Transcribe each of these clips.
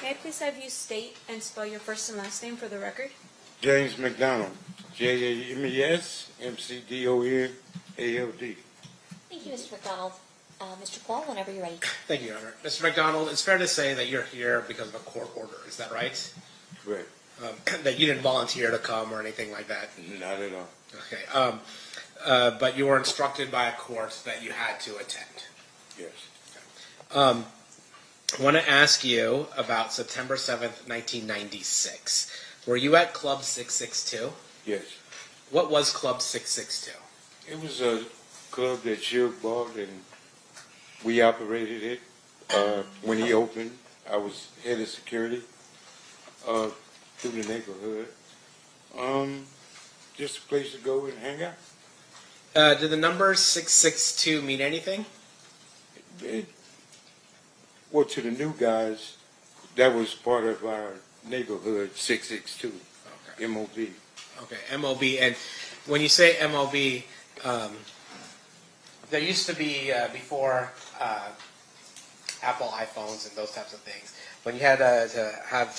May I please have you state and spell your first and last name for the record? James McDonald, JAMES-McDonald. Thank you, Mr. McDonald. Mr. Quall, whenever you're ready. Thank you, Your Honor. Mr. McDonald, it's fair to say that you're here because of a court order. Is that right? Correct. That you didn't volunteer to come or anything like that? Not at all. Okay. But you were instructed by a court that you had to attend. Yes. I want to ask you about September 7th, 1996. Were you at Club 662? Yes. What was Club 662? It was a club that Suge bought, and we operated it. When he opened, I was head of security through the neighborhood. Just a place to go and hang out. Did the number 662 mean anything? Well, to the new guys, that was part of our neighborhood, 662, Okay. MOB. Okay, MOB. And when you say MOB, there used to be, before Apple iPhones and those types of things, when you had to have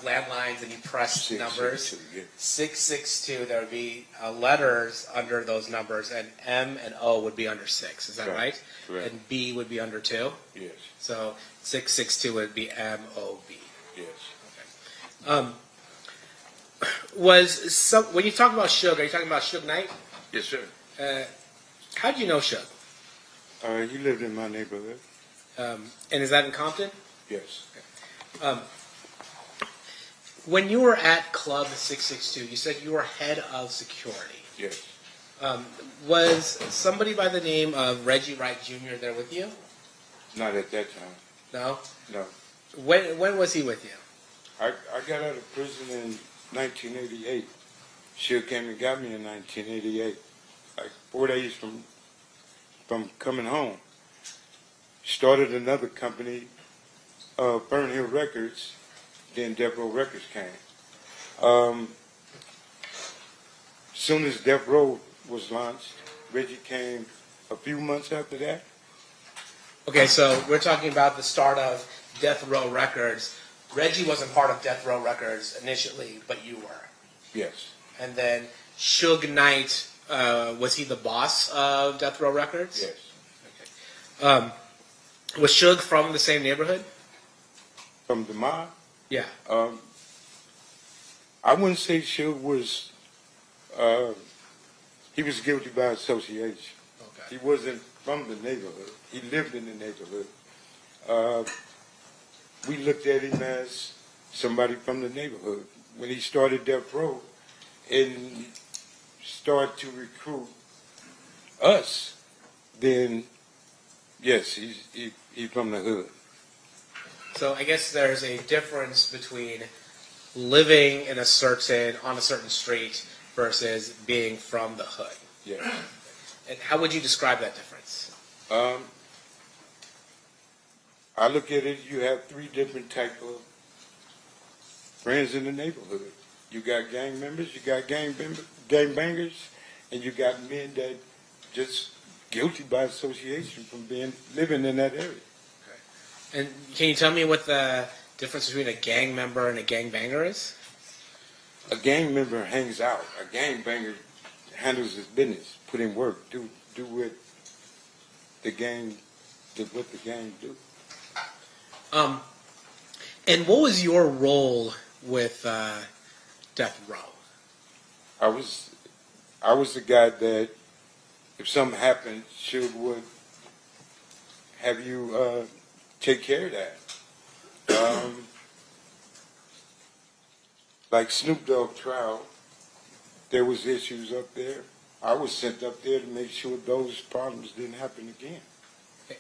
landlines and you pressed numbers, 662, there would be letters under those numbers, and M and O would be under 6. Is that right? Correct. And B would be under 2? Yes. So 662 would be MOB. Yes. Okay. When you talk about Suge, are you talking about Suge Knight? Yes, sir. How do you know Suge? He lived in my neighborhood. And is that in Compton? Yes. When you were at Club 662, you said you were head of security. Yes. Was somebody by the name of Reggie Wright Jr. there with you? Not at that time. No? No. When was he with you? I got out of prison in 1988. Suge came and got me in 1988. Like 4 days from coming home. Started another company, Burn Hill Records. Then Death Row Records came. Soon as Death Row was launched, Reggie came a few months after that. Okay, so we're talking about the start of Death Row Records. Reggie wasn't part of Death Row Records initially, but you were. Yes. And then Suge Knight, was he the boss of Death Row Records? Yes. Okay. Was Suge from the same neighborhood? From the mob? Yeah. I wouldn't say Suge was, he was guilty by association. Okay. He wasn't from the neighborhood. He lived in the neighborhood. We looked at him as somebody from the neighborhood. When he started Death Row and started to recruit us, then yes, he's from the hood. So I guess there's a difference between living on a certain street versus being from the hood. Yeah. And how would you describe that difference? I look at it, you have 3 different type of friends in the neighborhood. You got gang members, you got gang bangers, and you got men that just guilty by association from living in that area. And can you tell me what the difference between a gang member and a gang banger is? A gang member hangs out. A gang banger handles his business, put in work, do what the gang do. And what was your role with Death Row? I was the guy that if something happened, Suge would have you take care of that. Like Snoop Dogg trial, there was issues up there. I was sent up there to make sure those problems didn't happen again.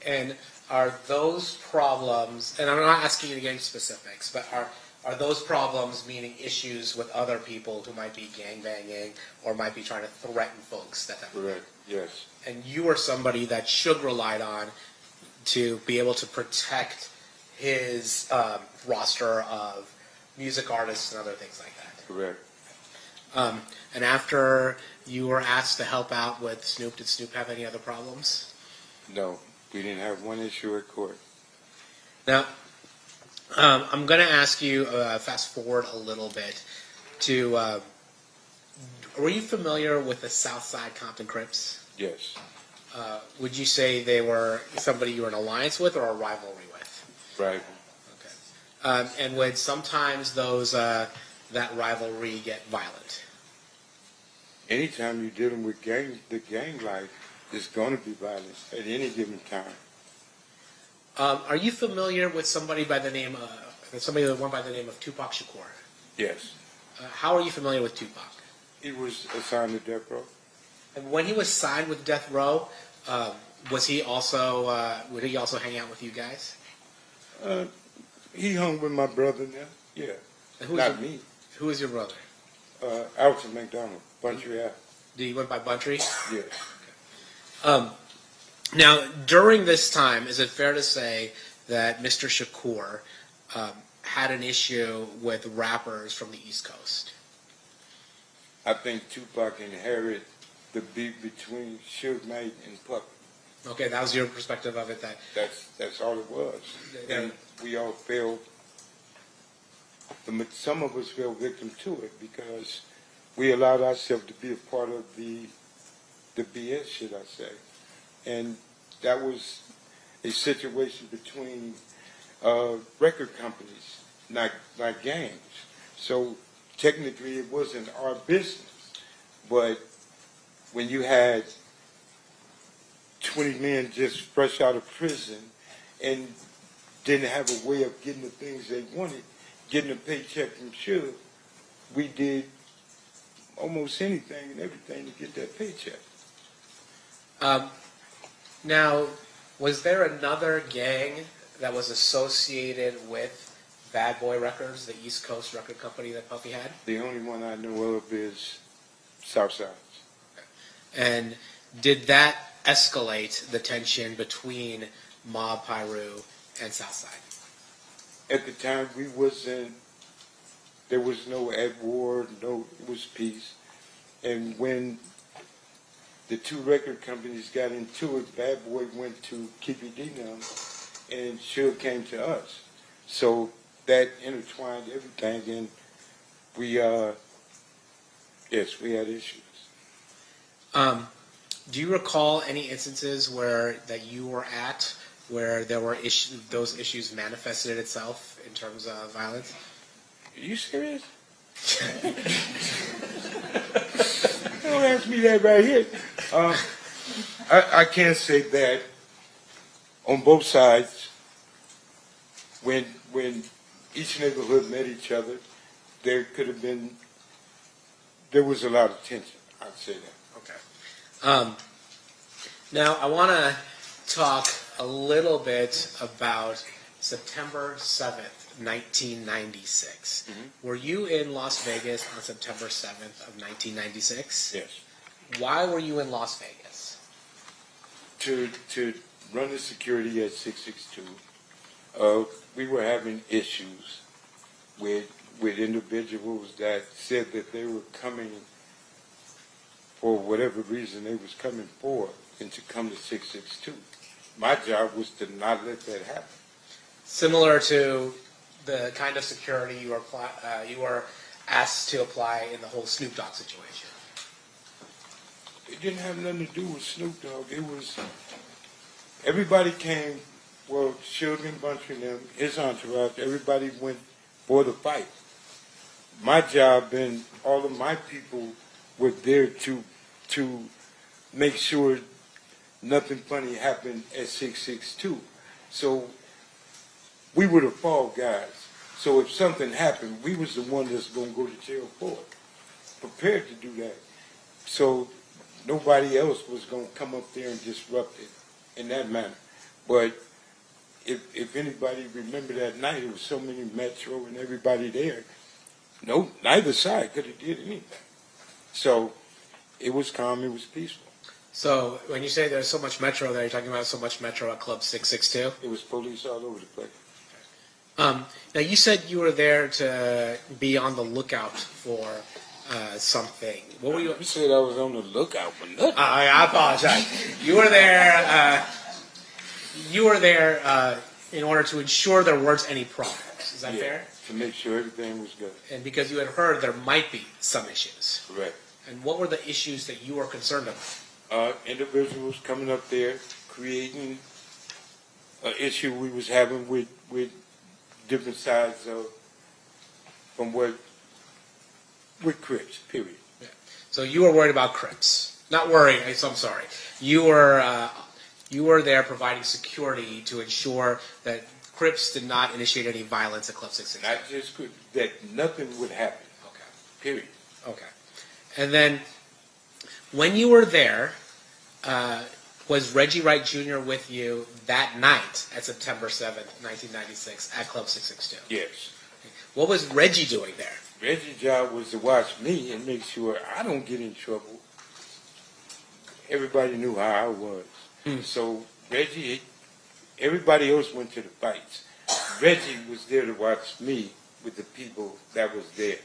And are those problems, and I'm not asking you to get into specifics, but are those problems meaning issues with other people who might be gangbanging or might be trying to threaten folks? Correct, yes. And you were somebody that Suge relied on to be able to protect his roster of music artists and other things like that. Correct. And after you were asked to help out with Snoop, did Snoop have any other problems? No, we didn't have one issue at court. Now, I'm going to ask you, fast forward a little bit, to were you familiar with the Southside Compton Crips? Yes. Would you say they were somebody you were in alliance with or a rivalry with? Right. Okay. And would sometimes those that rivalry get violent? Anytime you're dealing with the gang life, it's going to be violence at any given time. Are you familiar with somebody by the name that went by the name of Tupac Shakur? Yes. How are you familiar with Tupac? He was assigned to death row. And when he was signed with Death Row, would he also hang out with you guys? He hung with my brother now. Yeah. Not me. Who was your brother? Alton McDonald, Buntry Ave. Did he went by Buntry? Yes. Now, during this time, is it fair to say that Mr. Shakur had an issue with rappers from the East Coast? I think Tupac inherited the beef between Suge Knight and Puffy. Okay, that was your perspective of it. That's all it was. And we all fell. Some of us fell victim to it because we allowed ourselves to be a part of the BS, should I say. And that was a situation between record companies, not gangs. So technically it wasn't our business. But when you had 20 men just fresh out of prison and didn't have a way of getting the things they wanted, getting a paycheck from Suge, we did almost anything and everything to get that paycheck. Now, was there another gang that was associated with Bad Boy Records, the East Coast record company that Puffy had? The only one I know of is Southside. And did that escalate the tension between Mob Piru and Southside? At the time, there was no at war, it was peace. And when the two record companies got into it, Bad Boy went to Keefe and Suge came to us. So that intertwined everything, and we had issues. Do you recall any instances that you were at where there were those issues manifested itself in terms of violence? Are you serious? Don't ask me that right here. I can't say that on both sides. When each neighborhood met each other, there was a lot of tension. I'd say that. Okay. Now, I want to talk a little bit about September 7th, 1996. Mm-hmm. Were you in Las Vegas on September 7th of 1996? Yes. Why were you in Las Vegas? To run the security at 662. We were having issues with individuals that said that they were coming for whatever reason they was coming for, and to come to 662. My job was to not let that happen. Similar to the kind of security you were asked to apply in the whole Snoop Dogg situation. It didn't have nothing to do with Snoop Dogg. It was, everybody came, well, Suge and Buntry and them, his entourage, everybody went for the fight. My job and all of my people were there to make sure nothing funny happened at 662. So we were the fall guys. So if something happened, we was the one that's going to go to jail for it. Prepared to do that. So nobody else was going to come up there and disrupt it in that manner. But if anybody remember that night, there was so many Metro and everybody there. No, neither side could have did anything. So it was calm, it was peaceful. So when you say there's so much Metro there, you're talking about so much Metro at Club 662? It was police all over the place. Now you said you were there to be on the lookout for something. What were you? You said I was on the lookout for nothing. I apologize. You were there. in order to ensure there weren't any problems. Is that Yeah, fair? to make sure everything was good. And because you had heard there might be some issues. Correct. And what were the issues that you were concerned about? Individuals coming up there creating an issue we was having with different sides of from what with Crips, period. Yeah. So you were worried about Crips. Not worried, I'm sorry. You were there providing security to ensure that Crips did not initiate any violence at Club 666. Not just Crips, that nothing would happen. Okay. Period. Okay. And then, when you were there, was Reggie Wright Jr. with you that night at September 7th, 1996 at Club 662? Yes. What was Reggie doing there? Reggie's job was to watch me and make sure I don't get in trouble. Everybody knew how I was. So Reggie, everybody else went to the fights. Reggie was there to watch me with the people that was there.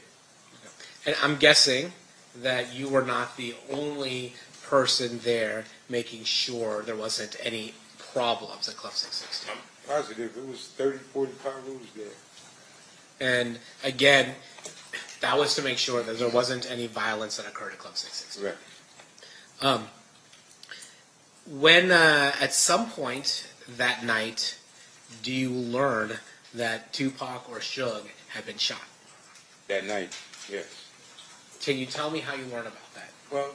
And I'm guessing that you were not the only person there making sure there wasn't any problems at Club 660. I'm positive it was 30, 40 Pyrus there. And again, that was to make sure that there wasn't any violence that occurred at Club 660. Right. When at some point that night, do you learn that Tupac or Suge had been shot? That night, yes. Can you tell me how you learned about that? Well,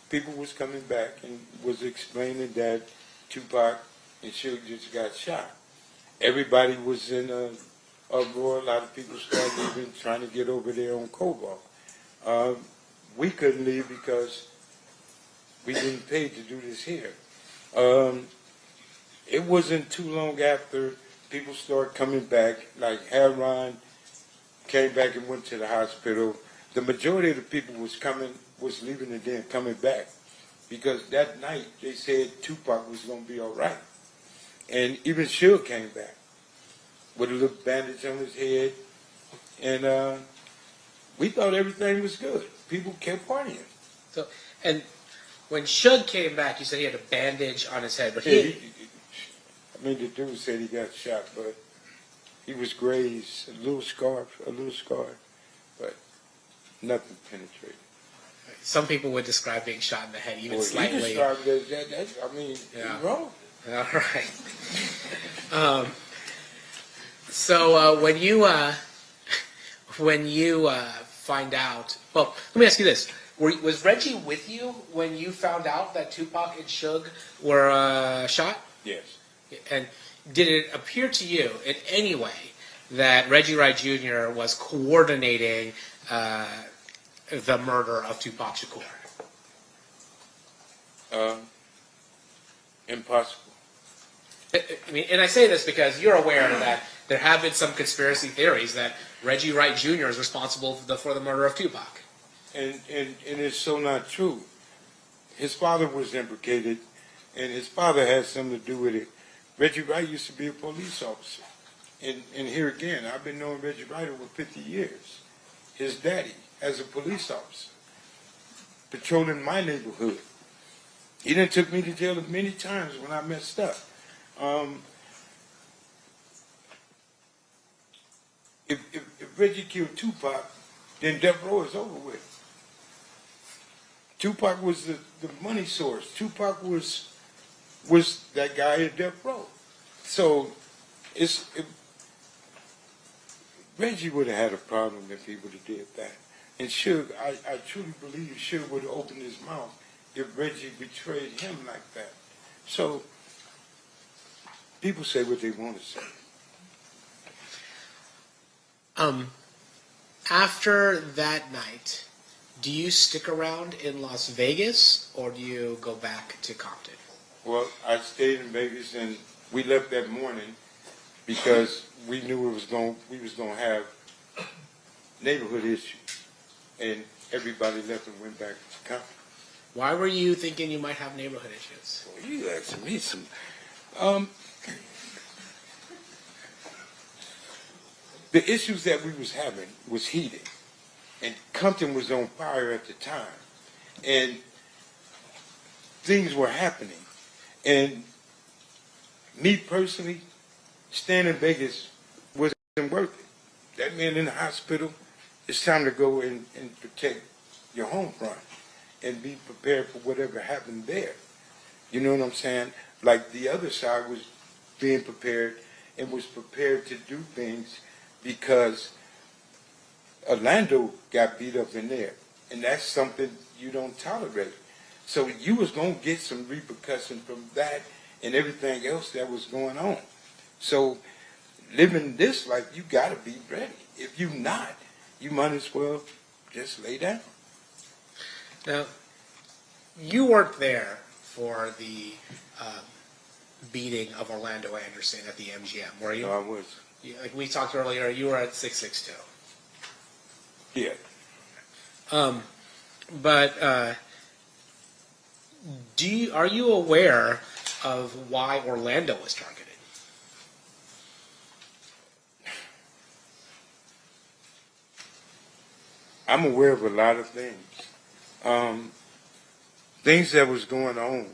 people was coming back and was explaining that Tupac and Suge just got shot. Everybody was in a uproar. A lot of people started even trying to get over there on Cobalt. We couldn't leave because we didn't pay to do this here. It wasn't too long after people started coming back, like Heron came back and went to the hospital. The majority of the people was leaving and then coming back because that night they said Tupac was going to be all right. And even Suge came back with a little bandage on his head. And we thought everything was good. People kept partying. So, and when Suge came back, you said he had a bandage on his head, but Yeah, the dude said he got shot, but he was grazed, a little scar, but nothing penetrated. some people would describe being shot in the head even Well, slightly. you described it as that, Yeah. you're wrong. All right. So when you find out, well, let me ask you this: was Reggie with you when you found out that Tupac and Suge were shot? Yes. And did it appear to you in any way that Reggie Wright Jr. was coordinating the murder of Tupac Shakur? Impossible. I mean, and I say this because you're aware that there have been some conspiracy theories that Reggie Wright Jr. is responsible for the murder of Tupac. And it's so not true. His father was implicated, and his father had something to do with it. Reggie Wright used to be a police officer. And here again, I've been knowing Reggie Wright over 50 years. His daddy, as a police officer, patrolling my neighborhood. He done took me to jail many times when I messed up. If Reggie killed Tupac, then Death Row is over with. Tupac was the money source. Tupac was that guy at Death Row. So Reggie would have had a problem if he would have did that. And Suge, I truly believe Suge would have opened his mouth if Reggie betrayed him like that. So people say what they want to say. After that night, do you stick around in Las Vegas or do you go back to Compton? Well, I stayed in Vegas and we left that morning because we knew we was going to have neighborhood issues, and everybody left and went back to Compton. Why were you thinking you might have neighborhood issues? Well, you asking me some. The issues that we was having was heated, and Compton was on fire at the time, and things were happening. And me personally, staying in Vegas wasn't worth it. That man in the hospital, it's time to go and protect your home front and be prepared for whatever happened there. You know what I'm saying? Like the other side was being prepared and was prepared to do things because Orlando got beat up in there. And that's something you don't tolerate. So you was going to get some repercussion from that and everything else that was going on. So living this life, you got to be ready. If you not, you might as well just lay down. Now, you weren't there for the beating of Orlando Anderson at the MGM, were you? No, I was. Like we talked earlier, you were at 662. Yeah. But are you aware of why Orlando was targeted? I'm aware of a lot of things. Things that was going on.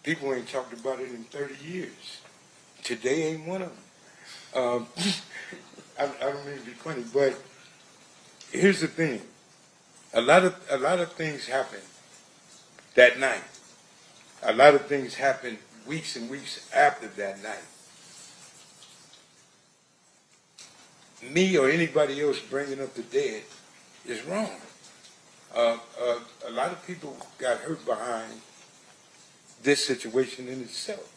People ain't talked about it in 30 years. Today ain't one of them. I don't mean to be funny, but here's the thing. A lot of things happened that night. A lot of things happened weeks and weeks after that night. Me or anybody else bringing up the dead is wrong. A lot of people got hurt behind this situation in itself.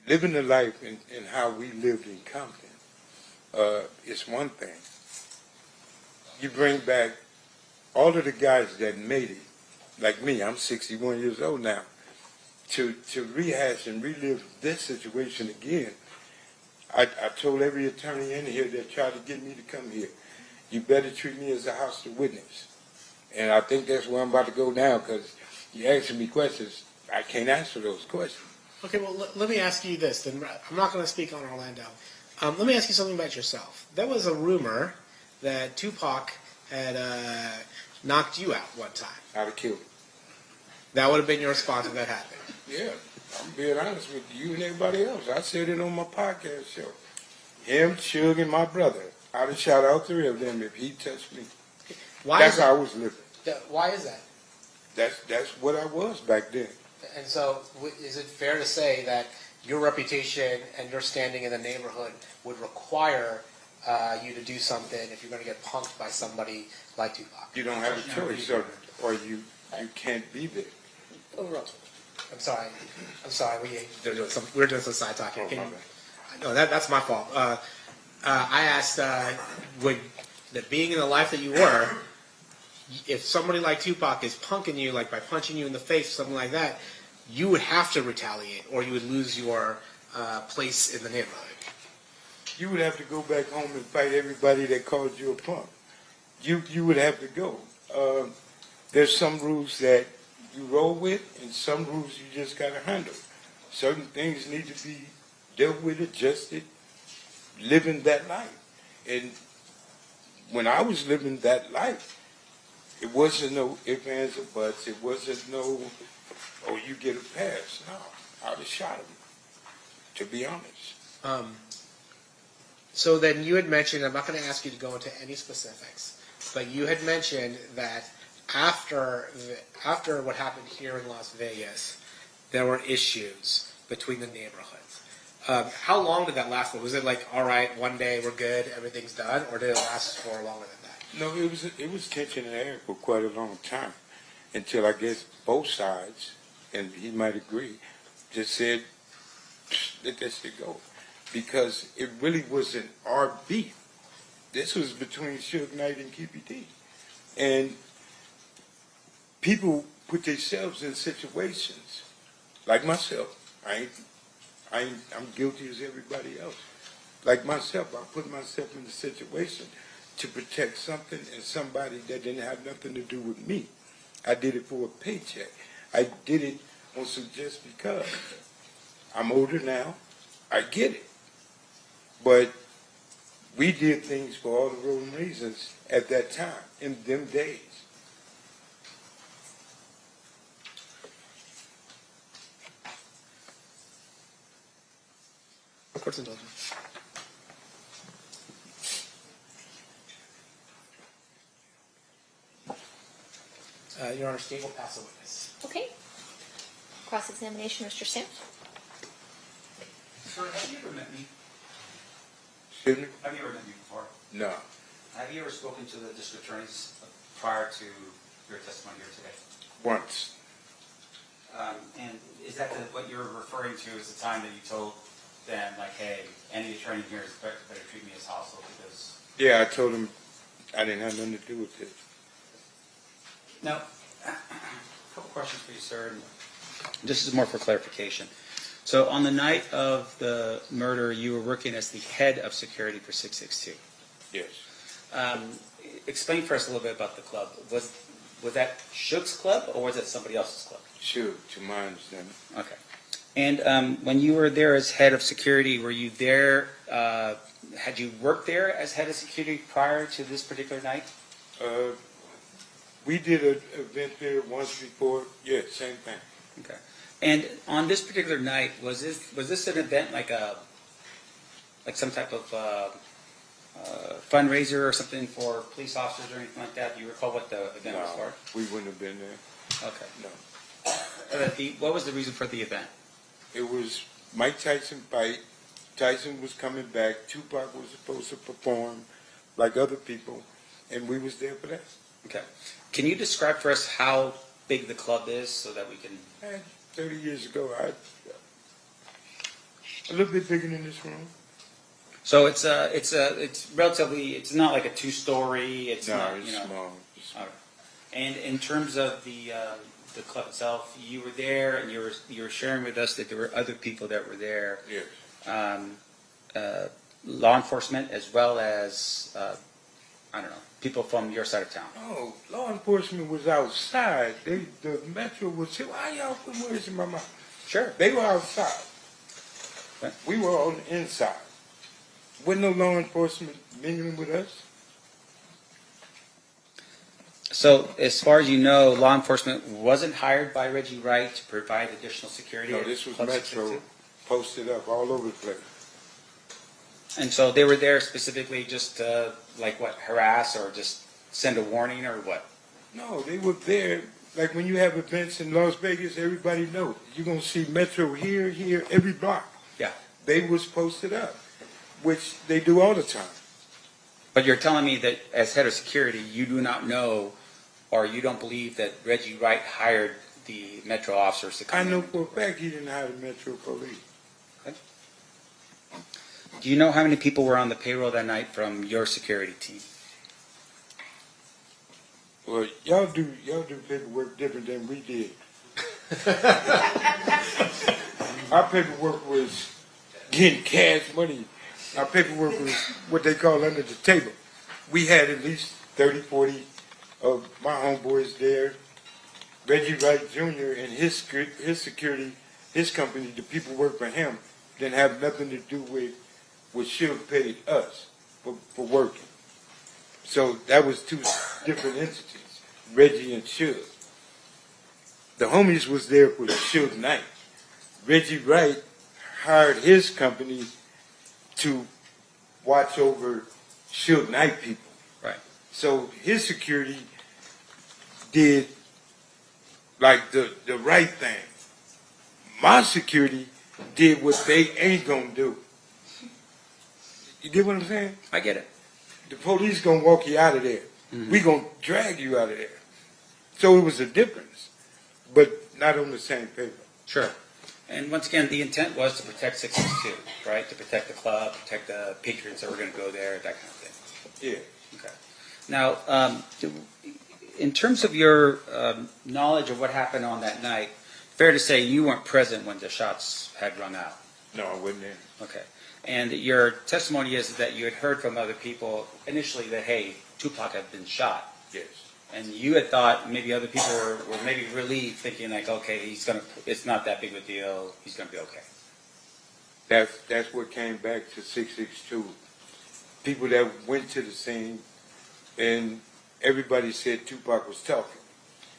Living the life and how we lived in Compton is one thing. You bring back all of the guys that made it, like me, I'm 61 years old now, to rehash and relive this situation again. I told every attorney in here that tried to get me to come here, you better treat me as a hostile witness. And I think that's where I'm about to go now, because you're asking me questions. I can't answer those questions. Okay, well, let me ask you this. Then I'm not going to speak on Orlando. Let me ask you something about yourself. There was a rumor that Tupac had knocked you out one time. I'd have killed him. That would have been your response if that happened. Yeah, I'm being honest with you and everybody else. I said it on my podcast show. Him, Suge, and my brother. I'd have shot all three of them if he touched me. That's how I was living. Why is that? That's what I was back then. And so, is it fair to say that your reputation and your standing in the neighborhood would require you to do something if you're going to get punked by somebody like Tupac? You don't have a choice, or you can't be there. I'm sorry. We're doing some side talking. No, that's my fault. I asked, being in the life that you were, if somebody like Tupac is punking you, like by punching you in the face or something like that, you would have to retaliate, or you would lose your place in the neighborhood. You would have to go back home and fight everybody that called you a punk. You would have to go. There's some rules that you roll with, and some rules you just got to handle. Certain things need to be dealt with, adjusted, living that life. And when I was living that life, it wasn't no ifs, ands, or buts. It wasn't no, oh, you get a pass. No, I would have shot him, to be honest. So then you had mentioned, I'm not going to ask you to go into any specifics, but you had mentioned that after what happened here in Las Vegas, there were issues between the neighborhoods. How long did that last? Was it like, all right, one day we're good, everything's done, or did it last for longer than that? No, it was tension in the air for quite a long time, until I guess both sides, and he might agree, just said, let that shit go. Because it really wasn't our beef. This was between Suge Knight and Keefe. And people put themselves in situations, like myself. I'm guilty as everybody else. Like myself, I put myself in a situation to protect something and somebody that didn't have nothing to do with me. I did it for a paycheck. I did it on some just because. I'm older now. I get it. But we did things for all the wrong reasons at that time, in them days. Court's indulgence. Your Honor, State will pass a witness. Okay. Cross-examination, Mr. Sims. Sir, have you ever met me? Excuse me? Have you ever met me before? No. Have you ever spoken to the district attorneys prior to your testimony here today? Once. And is that what you're referring to is the time that you told them, like, hey, any attorney here is better treat me as hostile because... Yeah, I told him I didn't have nothing to do with this. Now, a couple questions for you, sir. This is more for clarification. So on the night of the murder, you were working as the head of security for 662. Yes. Explain for us a little bit about the club. Was that Shook's club or was it somebody else's club? Sure, to my understanding. Okay. And when you were there as head of security, were you there, had you worked there as head of security prior to this particular night? We did an event there once before. Yeah, same thing. Okay. And on this particular night, was this an event like some type of fundraiser or something for police officers or anything like that? Do you recall what the event was for? We wouldn't have been there. Okay. No. What was the reason for the event? It was Mike Tyson fight. Tyson was coming back. Tupac was supposed to perform like other people, and we was there for that. Okay. Can you describe for us how big the club is so that we can... 30 years ago, a little bit bigger than this room. So it's relatively, it's not like a two-story. It's No, not, it's you know. small. All right. And in terms of the club itself, you were there and you were sharing with us that there were other people that were there. Yes. Law enforcement as well as I don't know, people from your side of town. Oh, law enforcement was outside. The Metro was here. Why y'all put words in my mouth? Sure. They were outside. Right. We were on the inside. Wasn't no law enforcement mingling with us. So, as far as you know, law enforcement wasn't hired by Reggie Wright to provide additional security? No, at this was Club Metro 662? posted up all over the place. And so they were there specifically just to, like what, harass or just send a warning or what? No, they were there. Like when you have events in Las Vegas, everybody knows. You're going to see Metro here, every block. Yeah. They was posted up, which they do all the time. But you're telling me that as head of security, you do not know or you don't believe that Reggie Wright hired the Metro officers to come I know in? for a fact he didn't hire the Metro Police. Okay. Do you know how many people were on the payroll that night from your security team? Well, y'all do paperwork different than we did. Our paperwork was getting cash money. Our paperwork was what they call under the table. We had at least 30, 40 of my homeboys there. Reggie Wright Jr. and his security, his company, the people work for him, didn't have nothing to do with what Suge paid us for working. So that was two different entities, Reggie and Suge. The homies was there for Suge Knight. Reggie Wright hired his company to watch over Suge Knight people. Right. So his security did like the right thing. My security did what they ain't gonna do. You get what I'm saying? I get it. The police gonna walk you out of there. Mm-hmm. We gonna drag you out of there. So it was a difference, but not on the same paper. Sure. And once again, the intent was to protect 662, right? To protect the club, protect the patrons that were going to go there, that kind of thing. Yeah. Okay. Now, in terms of your knowledge of what happened on that night, fair to say you weren't present when the shots had rung out. No, I wasn't there. Okay. And your testimony is that you had heard from other people initially that, hey, Tupac had been shot. Yes. And you had thought maybe other people were maybe relieved, thinking like, okay, it's not that big of a deal. He's going to be okay. That's what came back to 662. People that went to the scene, and everybody said Tupac was talking.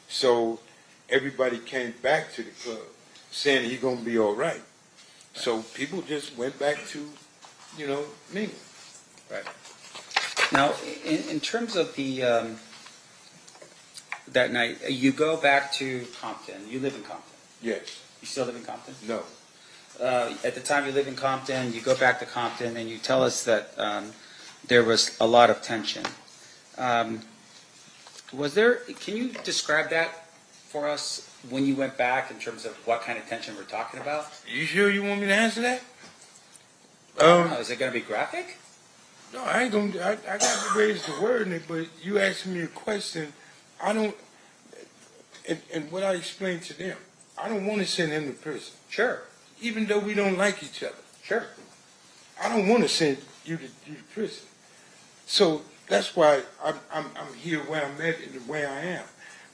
So everybody came back to the club saying he's going to be all right. So people just went back to, me. Right. Now, in terms of the, that night, you go back to Compton. You live in Compton. Yes. You still live in Compton? No. At the time you live in Compton, you go back to Compton, and you tell us that there was a lot of tension. Can you describe that for us when you went back in terms of what kind of tension we're talking about? You sure you want me to answer that? I don't know. Is it going to be graphic? No, I ain't gonna. I got to raise the word in it, but you asking me a question. I don't. And what I explained to them, I don't want to send him to prison, Sure. even though we don't like each other. Sure. I don't want to send you to prison. So that's why I'm here where I'm at and the way I am,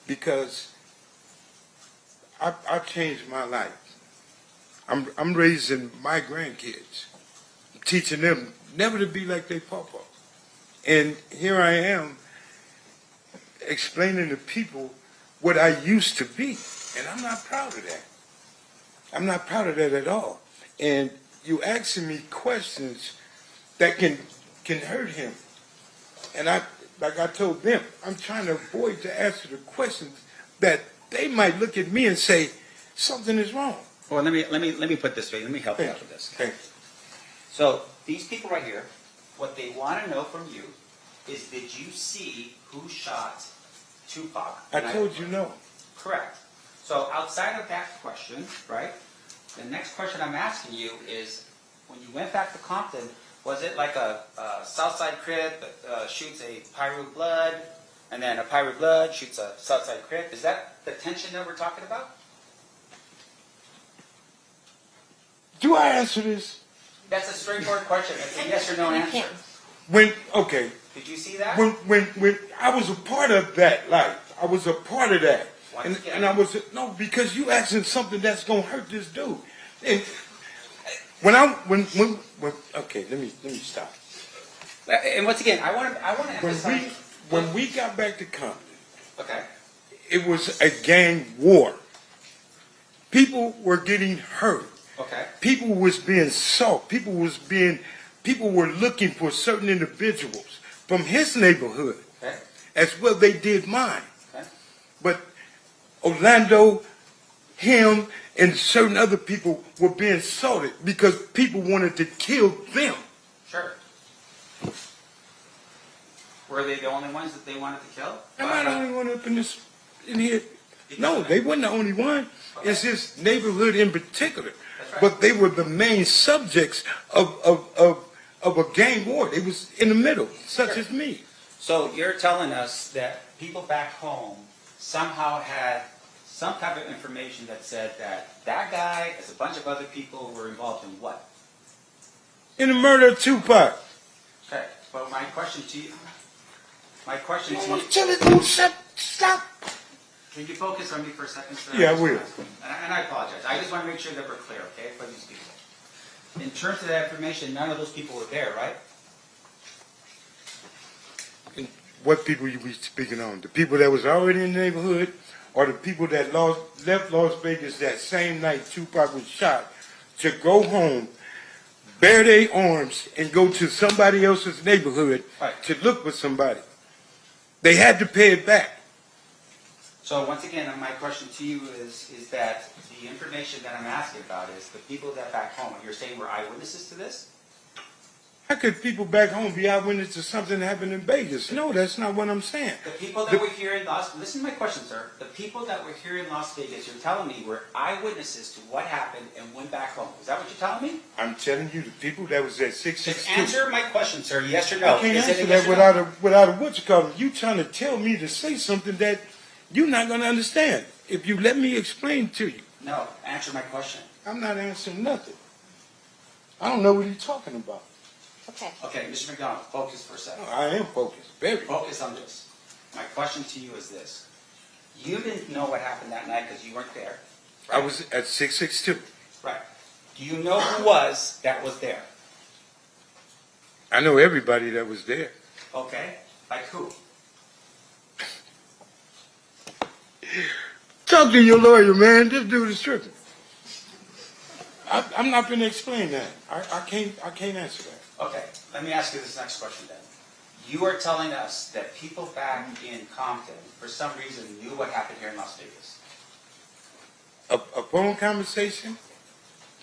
because I've changed my life. I'm raising my grandkids, teaching them never to be like their papa. And here I am explaining to people what I used to be. And I'm not proud of that. I'm not proud of that at all. And you asking me questions that can hurt him. And like I told them, I'm trying to avoid to answer the questions that they might look at me and say, something is wrong. Well, let me put this way. Let me help you out with this. Thank you. So these people right here, what they want to know from you is, did you see who shot Tupac? I told you no. Correct. So outside of that question, right, the next question I'm asking you is, when you went back to Compton, was it like a Southside Crip that shoots a Pyro Blood, and then a Pyro Blood shoots a Southside Crip? Is that the tension that we're talking about? Do I answer this? That's a straightforward question. It's a yes or no answer. Okay. Did you see that? When I was a part of that life, I was a part of that. Once again. And I was, no, because you asking something that's going to hurt this dude. And okay, let me stop. And once again, I want to emphasize. When we got back to Compton, Okay. it was a gang war. People were getting hurt. Okay. People was being sought. People were looking for certain individuals from his neighborhood, Okay. as well they did mine. Okay. But Orlando, him, and certain other people were being sought because people wanted to kill them. Sure. Were they the only ones that they wanted to kill? Am I the only one up in here? No, they weren't the only one. Okay. It's his neighborhood in particular. That's right. But they were the main subjects of a gang war. They was in the middle, such Sure. as me. So you're telling us that people back home somehow had some type of information that said that that guy, as a bunch of other people, were involved in what? In the murder of Tupac. Okay. But my question to you. Don't stop. Can you focus on me for a second, sir? Yeah, I will. And I apologize. I just want to make sure that we're clear, okay, for these people. In terms of that information, none of those people were there, right? What people you be speaking on? The people that was already in the neighborhood, or the people that left Las Vegas that same night Tupac was shot to go home, bear their arms, and go to somebody else's neighborhood Right. to look for somebody. They had to pay it back. So once again, my question to you is that the information that I'm asking about is the people that back home, you're saying were eyewitnesses to this? How could people back home be eyewitnesses to something that happened in Vegas? No, that's not what I'm saying. The people that were here in listen to my question, sir. The people that were here in Las Vegas, you're telling me were eyewitnesses to what happened and went back home. Is that what you're telling me? I'm telling you, the people that was at Just 662. answer my question, sir. Yes or no? I can't Is it answer a that yes or no? without a what you call it. You trying to tell me to say something that you're not going to understand. If you let me explain to you. No, answer my question. I'm not answering nothing. I don't know what he's talking about. Okay. Okay, Mr. McDonald, focus for a second. No, I am focused. Very. Focus on this. My question to you is this. You didn't know what happened that night because you weren't there. I was at 662. Right. Do you know who was that was there? I know everybody that was there. Okay. Like who? Talk to your lawyer, man. This dude is tripping. I'm not going to explain that. I can't answer that. Okay, let me ask you this next question then. You are telling us that people back in Compton, for some reason, knew what happened here in Las Vegas. A phone conversation.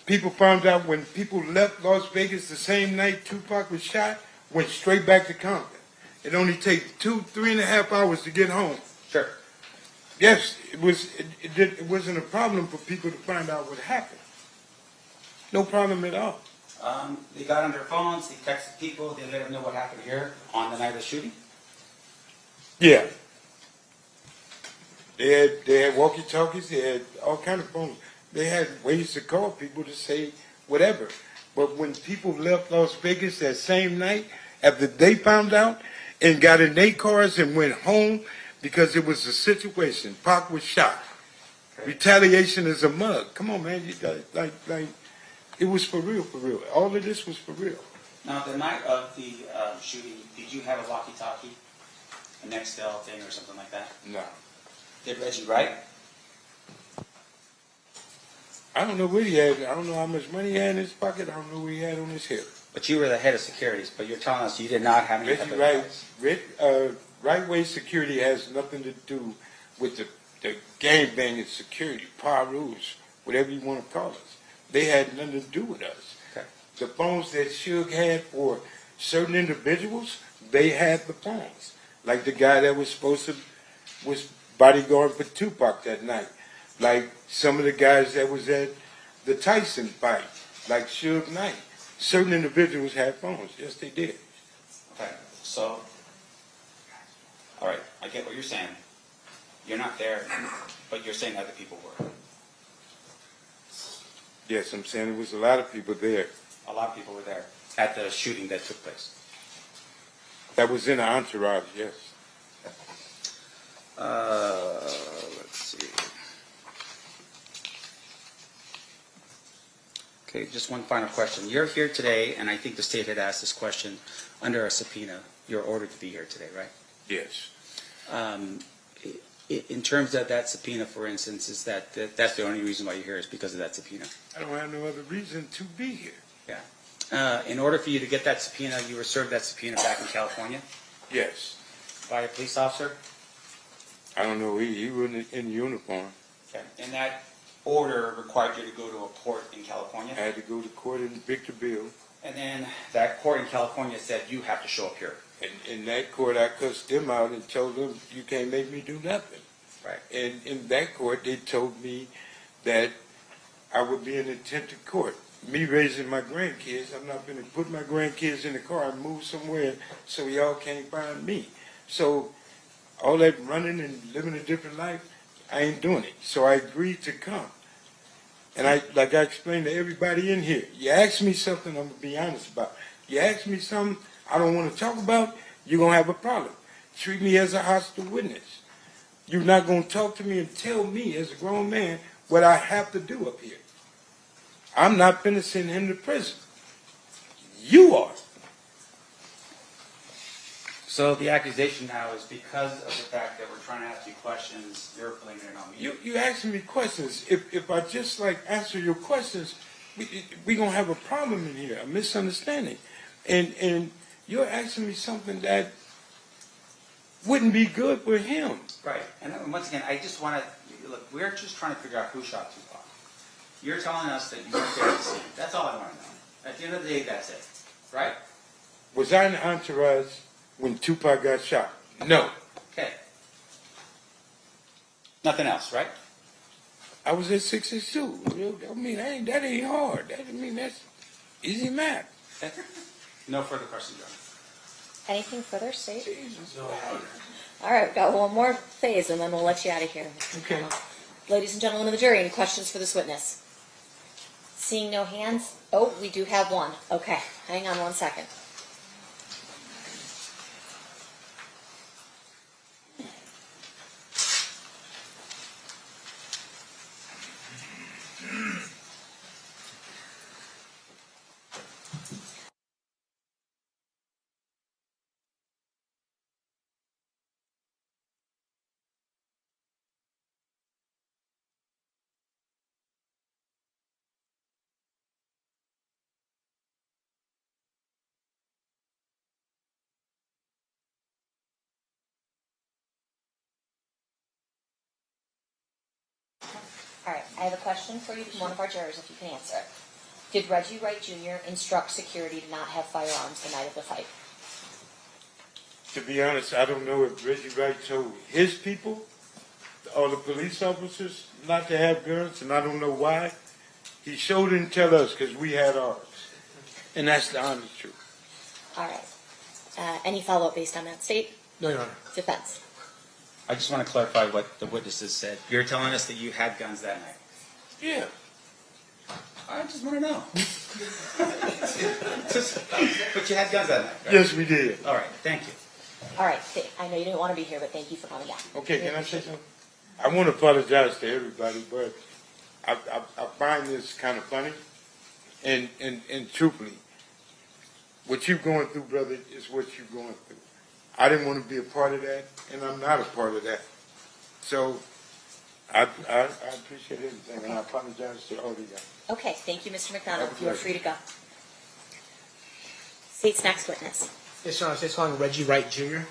People found out when people left Las Vegas the same night Tupac was shot, went straight back to Compton. It only takes 3.5 hours to get home. Sure. Yes, it wasn't a problem for people to find out what happened. No problem at all. They got on their phones, they texted people, they let them know what happened here on the night of the shooting? Yeah. They had walkie-talkies, they had all kind of phones. They had ways to call people to say whatever. But when people left Las Vegas that same night, after they found out and got in their cars and went home because it was a situation, Pac was shot. Okay. Retaliation is a mug. Come on, man. You got like it was for real, for real. All of this was for real. Now, the night of the shooting, did you have a walkie-talkie, a Nextel thing or something like that? No. Did Reggie write? I don't know what he had. I don't know how much money he had in his pocket. I don't know what he had on his hip. But you were the head of securities, but you're telling us you did not have any type of advice. Right-way security has nothing to do with the gang-banging security, power rules, whatever you want to call us. They had nothing to do with us. Okay. The phones that Suge had for certain individuals, they had the phones. Like the guy that was bodyguard for Tupac that night. Like some of the guys that was at the Tyson fight, like Suge Knight. Certain individuals had phones. Yes, they did. Okay, so, all right, I get what you're saying. You're not there, but you're saying other people were. Yes, I'm saying there was a lot of people there. A lot of people were there at the shooting that took place. That was in the entourage, yes. Let's see. Okay, just one final question. You're here today, and I think the state had asked this question under a subpoena. You're ordered to be here today, right? Yes. In terms of that subpoena, for instance, is that's the only reason why you're here is because of that subpoena? I don't have no other reason to be here. Yeah. In order for you to get that subpoena, you were served that subpoena back in California? Yes. By a police officer? I don't know. He wasn't in uniform. Okay. And that order required you to go to a court in California? I had to go to court in Victorville. And then that court in California said you have to show up here. And in that court, I cussed them out and told them, you can't make me do nothing. Right. And in that court, they told me that I would be in attempted court. Me raising my grandkids, I'm not going to put my grandkids in the car and move somewhere so y'all can't find me. So all that running and living a different life, I ain't doing it. So I agreed to come. And like I explained to everybody in here, you ask me something, I'm going to be honest about it. You ask me something I don't want to talk about, you're going to have a problem. Treat me as a hostile witness. You're not going to talk to me and tell me as a grown man what I have to do up here. I'm not finna send him to prison. You are. So the accusation now is because of the fact that we're trying to ask you questions, you're blaming it on me. You asking me questions. If I just answer your questions, we gonna have a problem in here, a misunderstanding, and you're asking me something that wouldn't be good for him. Right. And once again, I just want to look. We're just trying to figure out who shot Tupac. You're telling us that you weren't there to see him. That's all I want to know. At the end of the day, that's it. Right? Was I in the entourage when Tupac got shot? No. Okay. Nothing else, right? I was at 62. I mean, that ain't hard. That's easy math. Okay. No further questions, John. Anything further, State? Jesus. All right, we've got one more phase, and then we'll let you out of here. Okay. Ladies and gentlemen of the jury, any questions for this witness? Seeing no hands? Oh, we do have one. Okay, hang on one second. All right, I have a question for you from one of our jurors, if you can answer it. Did Reggie Wright Jr. instruct security to not have firearms the night of the fight? To be honest, I don't know if Reggie Wright told his people or the police officers not to have guns, and I don't know why. He sure didn't tell us because we had ours. And that's the honest truth. All right. Any follow-up based on that state? No, Your Honor. Defense. I just want to clarify what the witnesses said. You're telling us that you had guns that night. Yeah. I just want to know. But you had guns that night, right? Yes, we did. All right, thank you. All right. I know you didn't want to be here, but thank you for coming down. Okay, can I say something? I want to apologize to everybody, but I find this kind of funny. And truthfully, what you're going through, brother, is what you're going through. I didn't want to be a part of that, and I'm not a part of that. So I appreciate everything, and I apologize to all of you guys. Okay. Thank you, Mr. McDonald. Have a You are pleasure. free to go. State's next witness. Yes, Your Honor. State's calling Reggie Wright Jr.